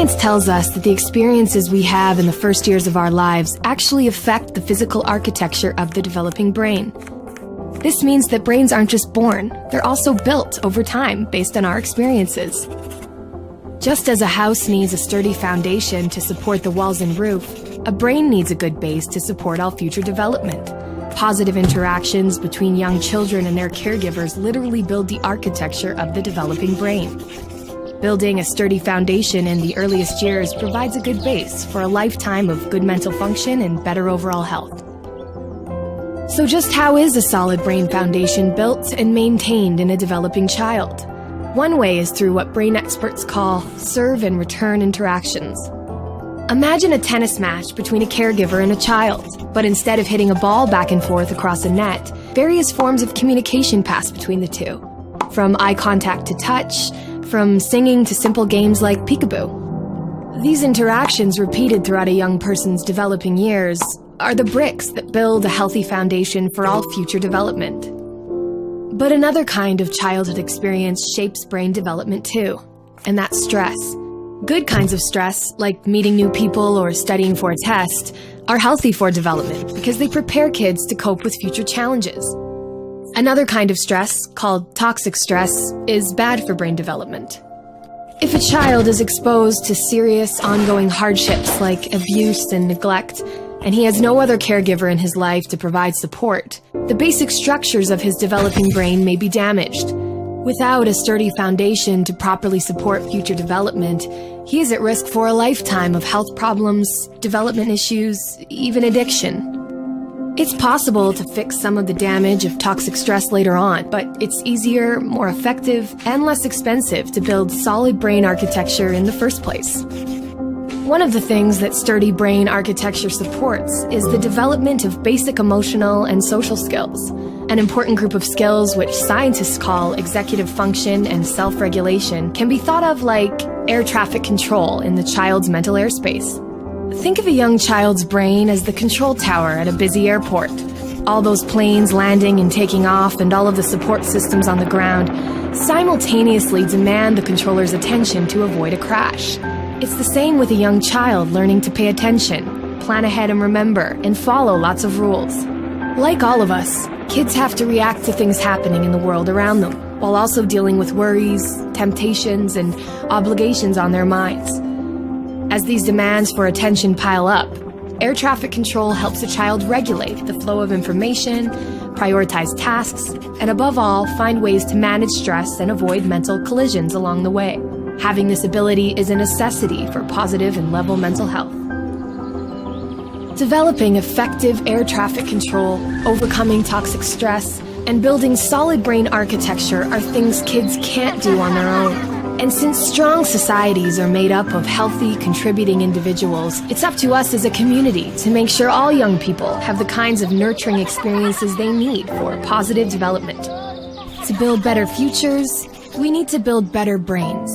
Science tells us that the experiences we have in the first years of our lives actually affect the physical architecture of the developing brain. This means that brains aren't just born, they're also built over time based on our experiences. Just as a house needs a sturdy foundation to support the walls and roof, a brain needs a good base to support all future development. Positive interactions between young children and their caregivers literally build the architecture of the developing brain. Building a sturdy foundation in the earliest years provides a good base for a lifetime of good mental function and better overall health. So just how is a solid brain foundation built and maintained in a developing child? One way is through what brain experts call serve and return interactions. Imagine a tennis match between a caregiver and a child, but instead of hitting a ball back and forth across a net, various forms of communication pass between the two. From eye contact to touch, from singing to simple games like peekaboo. These interactions, repeated throughout a young person's developing years, are the bricks that build a healthy foundation for all future development. But another kind of childhood experience shapes brain development too, and that's stress. Good kinds of stress, like meeting new people or studying for a test, are healthy for development because they prepare kids to cope with future challenges. Another kind of stress, called toxic stress, is bad for brain development. If a child is exposed to serious, ongoing hardships like abuse and neglect, and he has no other caregiver in his life to provide support, the basic structures of his developing brain may be damaged. Without a sturdy foundation to properly support future development, he is at risk for a lifetime of health problems, development issues, even addiction. It's possible to fix some of the damage of toxic stress later on, but it's easier, more effective, and less expensive to build solid brain architecture in the first place. One of the things that sturdy brain architecture supports is the development of basic emotional and social skills, an important group of skills which scientists call executive function and self-regulation can be thought of like air traffic control in the child's mental airspace. Think of a young child's brain as the control tower at a busy airport. All those planes landing and taking off and all of the support systems on the ground simultaneously demand the controller's attention to avoid a crash. It's the same with a young child learning to pay attention, plan ahead and remember, and follow lots of rules. Like all of us, kids have to react to things happening in the world around them, while also dealing with worries, temptations, and obligations on their minds. As these demands for attention pile up, air traffic control helps a child regulate the flow of information, prioritize tasks, and above all, find ways to manage stress and avoid mental collisions along the way. Having this ability is a necessity for positive and level mental health. Developing effective air traffic control, overcoming toxic stress, and building solid brain architecture are things kids can't do on their own. And since strong societies are made up of healthy, contributing individuals, it's up to us as a community to make sure all young people have the kinds of nurturing experiences they need for positive development. To build better futures, we need to build better brains.